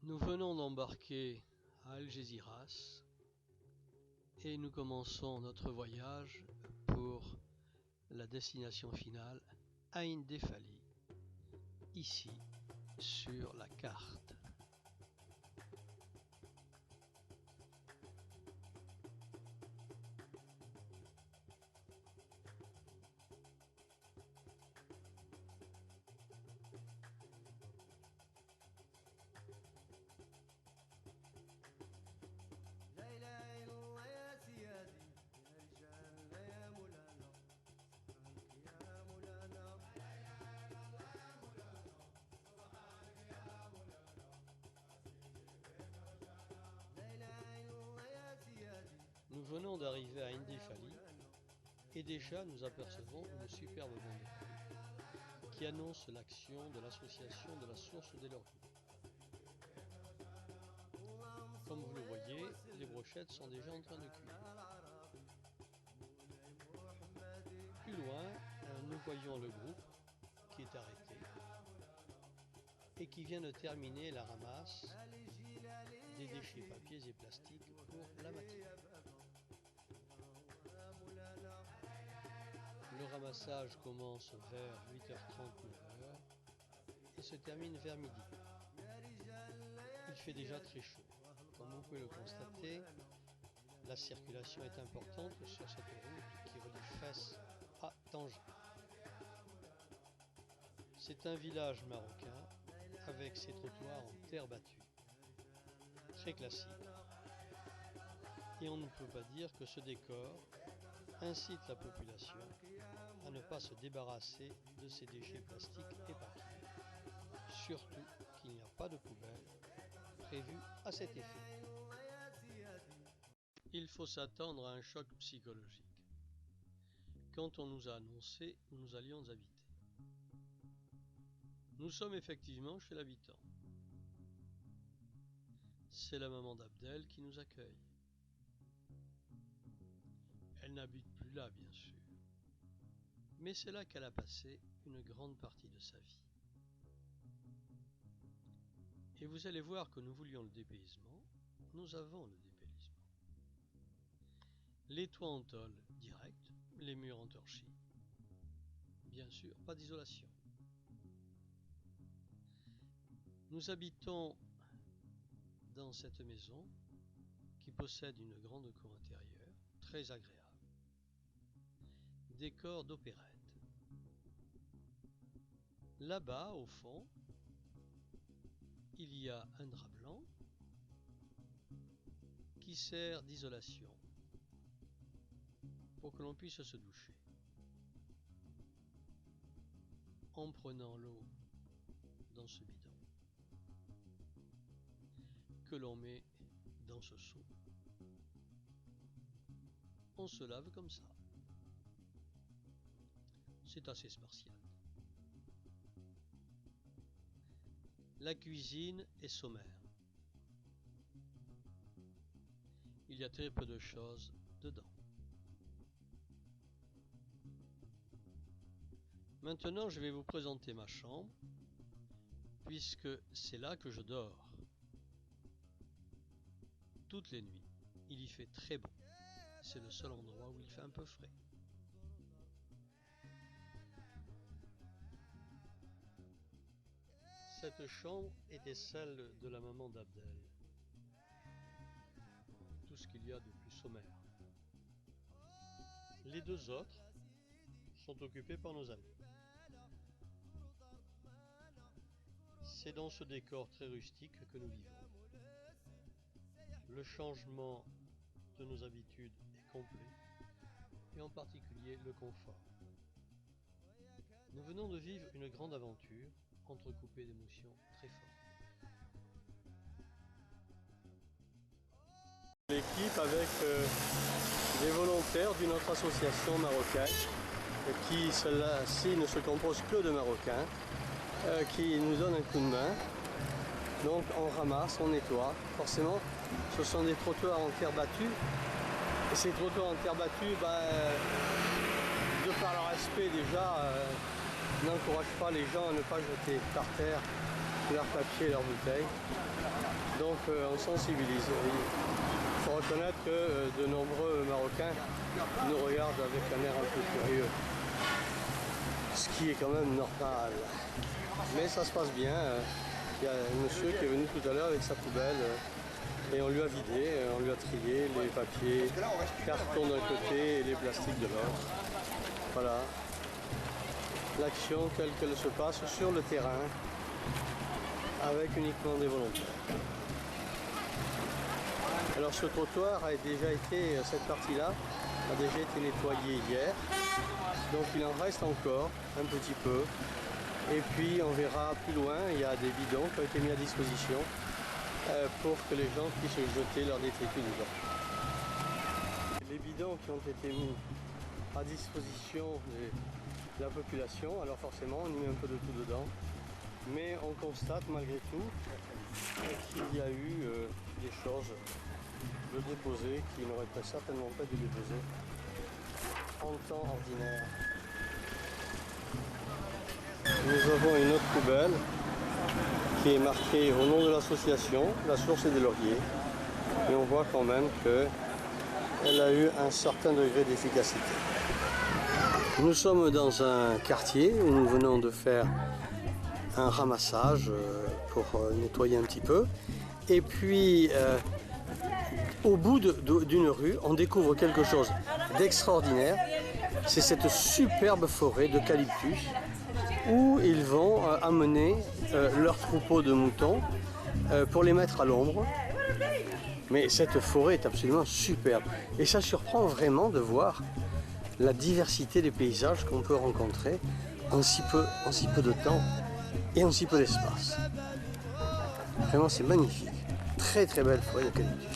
Nous venons d'embarquer à Algésiras et nous commençons notre voyage pour la destination finale, Ain Defali, ici sur la carte. Nous venons d'arriver à Ain Defali et déjà nous apercevons une superbe banderole qui annonce l'action de l'association de la source des Lorgues. Comme vous le voyez, les brochettes sont déjà en train de cuire. Plus loin, nous voyons le groupe qui est arrêté et qui vient de terminer la ramasse des déchets papiers et plastiques pour la matinée. Le ramassage commence vers 8h30, 9h et se termine vers midi. Il fait déjà très chaud. Comme vous pouvez le constater, la circulation est importante sur cette route qui relie Fès à Tanger. C'est un village marocain avec ses trottoirs en terre battue. Très classique. Et on ne peut pas dire que ce décor incite la population à ne pas se débarrasser de ces déchets plastiques et papier. Surtout qu'il n'y a pas de poubelle prévue à cet effet. Il faut s'attendre à un choc psychologique quand on nous a annoncé où nous allions habiter. Nous sommes effectivement chez l'habitant. C'est la maman d'Abdel qui nous accueille. Elle n'habite plus là, bien sûr, mais c'est là qu'elle a passé une grande partie de sa vie. Et vous allez voir que nous voulions le dépaysement, nous avons le dépaysement. Les toits en tôle direct, les murs en torchis. Bien sûr, pas d'isolation. Nous habitons dans cette maison qui possède une grande cour intérieure, très agréable. Décor d'opérette. Là-bas, au fond, il y a un drap blanc qui sert d'isolation pour que l'on puisse se doucher en prenant l'eau dans ce bidon que l'on met dans ce seau. On se lave comme ça. C'est assez spartiate. La cuisine est sommaire. Il y a très peu de choses dedans. Maintenant, je vais vous présenter ma chambre, puisque c'est là que je dors. Toutes les nuits, il y fait très bon. C'est le seul endroit où il fait un peu frais. Cette chambre était celle de la maman d'Abdel. Tout ce qu'il y a de plus sommaire. Les deux autres sont occupés par nos amis. C'est dans ce décor très rustique que nous vivons. Le changement de nos habitudes est complet, et en particulier le confort. Nous venons de vivre une grande aventure, entrecoupée d'émotions très fortes. L'équipe avec des volontaires d'une autre association marocaine qui, celle-ci, ne se compose que de Marocains, qui nous donne un coup de main. Donc on ramasse, on nettoie. Forcément, ce sont des trottoirs en terre battue. Et ces trottoirs en terre battue, de par leur aspect déjà, n'encouragent pas les gens à ne pas jeter par terre leurs papiers et leurs bouteilles. Donc on sensibilise. Il faut reconnaître que de nombreux Marocains nous regardent avec un air un peu curieux. Ce qui est quand même normal. Mais ça se passe bien. Il y a un monsieur qui est venu tout à l'heure avec sa poubelle et on lui a vidé, on lui a trié les papiers, cartons d'un côté et les plastiques de l'autre. Voilà. L'action telle qu'elle se passe sur le terrain avec uniquement des volontaires. Alors ce trottoir a déjà été, cette partie-là a déjà été nettoyée hier, donc il en reste encore un petit peu. Et puis on verra plus loin, il y a des bidons qui ont été mis à disposition pour que les gens puissent jeter leurs détritus dedans. Les bidons qui ont été mis à disposition de la population, alors forcément on y met un peu de tout dedans, mais on constate malgré tout qu'il y a eu des choses de déposer qui n'auraient certainement pas dû déposer en temps ordinaire. Nous avons une autre poubelle qui est marquée au nom de l'association, La Source et des Lauriers, et on voit quand même qu'elle a eu un certain degré d'efficacité. Nous sommes dans un quartier où nous venons de faire un ramassage pour nettoyer un petit peu, et puis au bout d'une rue, on découvre quelque chose d'extraordinaire. C'est cette superbe forêt d'eucalyptus où ils vont amener leurs troupeaux de moutons pour les mettre à l'ombre. Mais cette forêt est absolument superbe. Et ça surprend vraiment de voir la diversité des paysages qu'on peut rencontrer en si peu de temps et en si peu d'espace. Vraiment, c'est magnifique. Très très belle forêt d'eucalyptus.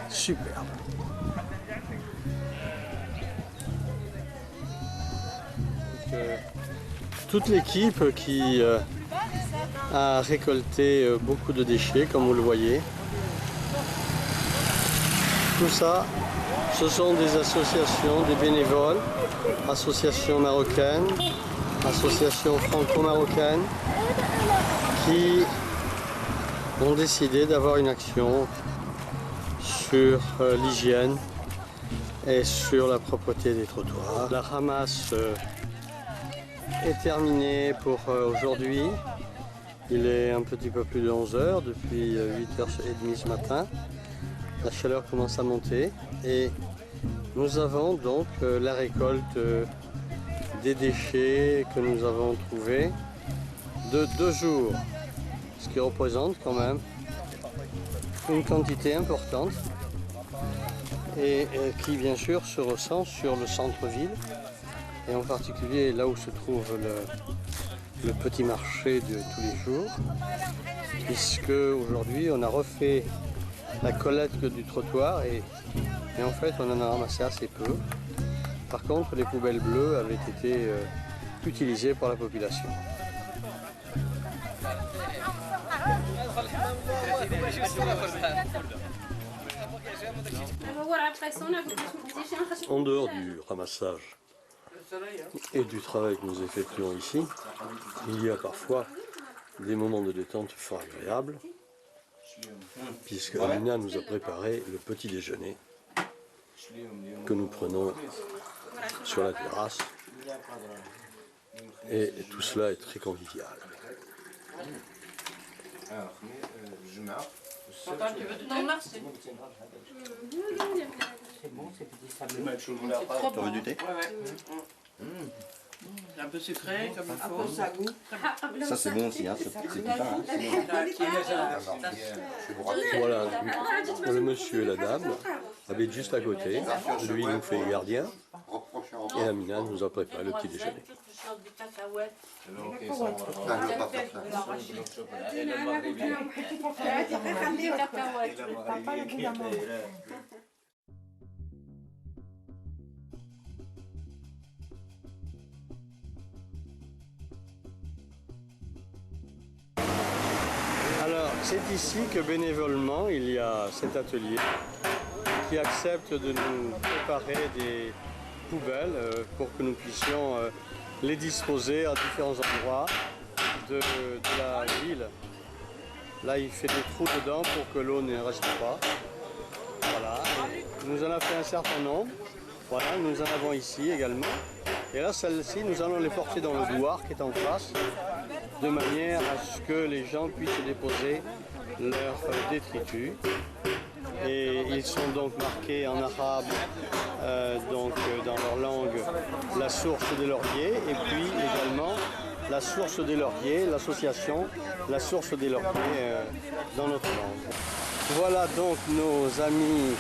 Superbe. Toute l'équipe qui a récolté beaucoup de déchets, comme vous le voyez. Tout ça, ce sont des associations, des bénévoles, associations marocaines, associations franco-marocaines, qui ont décidé d'avoir une action sur l'hygiène et sur la propreté des trottoirs. La ramasse est terminée pour aujourd'hui. Il est un petit peu plus de 11 h depuis 8h30 ce matin. La chaleur commence à monter et nous avons donc la récolte des déchets que nous avons trouvés de 2 jours, ce qui représente quand même une quantité importante et qui bien sûr se ressent sur le centre-ville et en particulier là où se trouve le petit marché de tous les jours, puisque aujourd'hui on a refait la collecte du trottoir et en fait on en a ramassé assez peu. Par contre les poubelles bleues avaient été utilisées par la population. En dehors du ramassage et du travail que nous effectuons ici, il y a parfois des moments de détente fort agréables, puisque Amina nous a préparé le petit déjeuner que nous prenons sur la terrasse, et tout cela est très convivial. Non, merci. C'est bon, c'est petit sablé. Tu veux du thé? C'est un peu sucré, comme il faut. Ça c'est bon aussi, hein, c'est du pain. Voilà, le monsieur et la dame habitent juste à côté. Lui nous fait gardien et Amina nous a préparé le petit déjeuner. sorte de cacahuètes. Alors, c'est ici que bénévolement, il y a cet atelier qui accepte de nous préparer des poubelles pour que nous puissions les disposer à différents endroits de la ville. Là, il fait des trous dedans pour que l'eau ne reste pas. Voilà. Il nous en a fait un certain nombre. Voilà, nous en avons ici également. Et là, celles-ci, nous allons les porter dans le douar qui est en face, de manière à ce que les gens puissent déposer leurs détritus. Et ils sont donc marqués en arabe, dans leur langue, la source des lauriers, et puis également la source des lauriers, l'association La Source des Lauriers dans notre langue. Voilà donc nos amis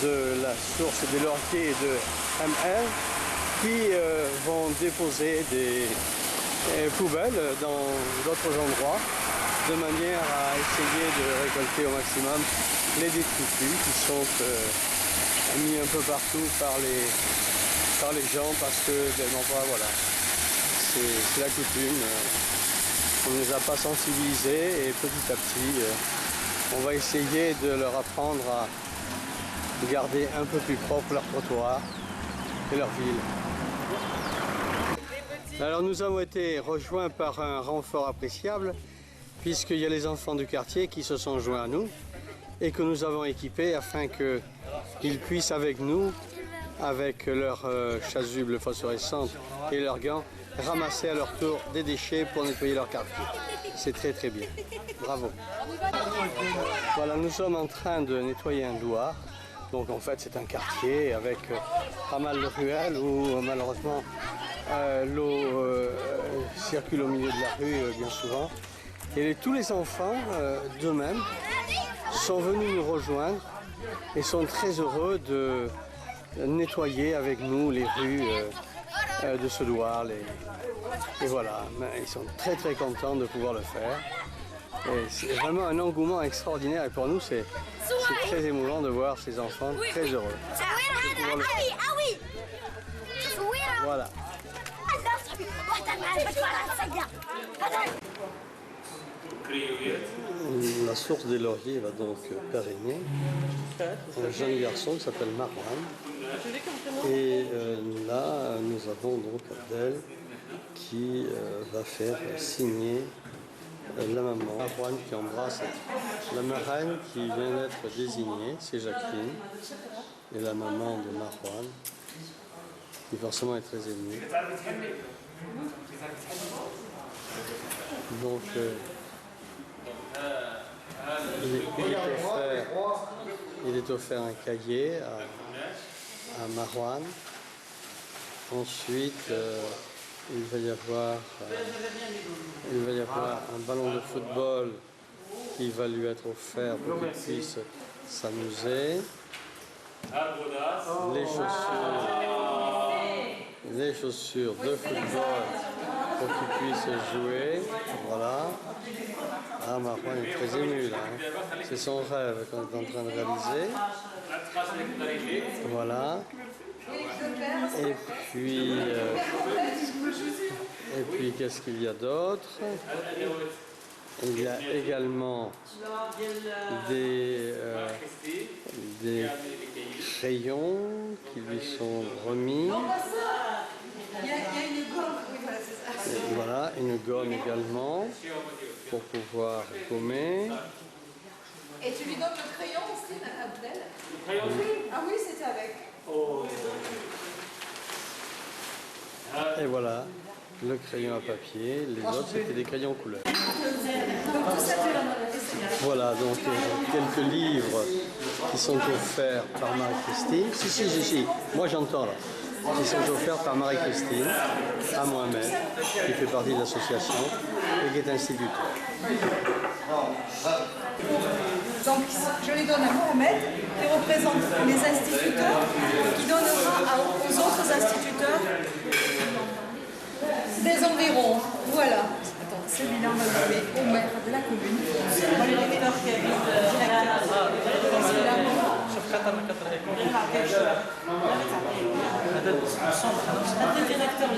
de la Source des Lauriers de MR qui vont déposer des poubelles dans d'autres endroits de manière à essayer de récolter au maximum les détritus qui sont mis un peu partout par les gens parce que voilà, c'est la coutume. On ne les a pas sensibilisés et petit à petit on va essayer de leur apprendre à garder un peu plus propre leur trottoir et leur ville. Alors nous avons été rejoints par un renfort appréciable puisqu'il y a les enfants du quartier qui se sont joints à nous et que nous avons équipés afin qu'ils puissent avec nous, avec leurs chasubles phosphorescentes et leurs gants, ramasser à leur tour des déchets pour nettoyer leur quartier. C'est très très bien. Bravo. Voilà, nous sommes en train de nettoyer un douar. Donc en fait c'est un quartier avec pas mal de ruelles où malheureusement l'eau circule au milieu de la rue bien souvent. Et tous les enfants d'eux-mêmes sont venus nous rejoindre et sont très heureux de nettoyer avec nous les rues de ce douar. Et voilà, ils sont très très contents de pouvoir le faire. Et c'est vraiment un engouement extraordinaire et pour nous c'est très émouvant de voir ces enfants très heureux de pouvoir le faire. Voilà. La source des lauriers va donc pérenner un jeune garçon qui s'appelle Marwan. Et là, nous avons donc Abdel qui va faire signer la maman. Marwan qui embrasse la marraine qui vient d'être désignée, c'est Jacqueline. Et la maman de Marwan, qui forcément est très émue. Donc, il est offert un cahier à Marwan. Ensuite, il va y avoir un ballon de football qui va lui être offert pour qu'il puisse s'amuser. Les chaussures de football pour qu'il puisse jouer. Voilà. Ah, Marwan est très ému là. Hein. C'est son rêve qu'on est en train de réaliser. Voilà. Et puis qu'est-ce qu'il y a d'autre? Il y a également des crayons qui lui sont remis. Et voilà, une gomme également pour pouvoir gommer. Et tu lui donnes le crayon aussi, Abdel? Ah oui, c'était avec. Et voilà, le crayon à papier, les autres c'était des crayons couleur. Voilà, donc quelques livres qui sont offerts par Marie-Christine. Si, moi j'entends là. Qui sont offerts par Marie-Christine à Mohamed, qui fait partie de l'association et qui est instituteur. Donc je les donne à Mohamed, qui représente les instituteurs, qui donnera aux autres instituteurs des environs. Voilà. Attends, celui-là, on va le donner au maire de la commune. Moi, le directeur qui habite le directeur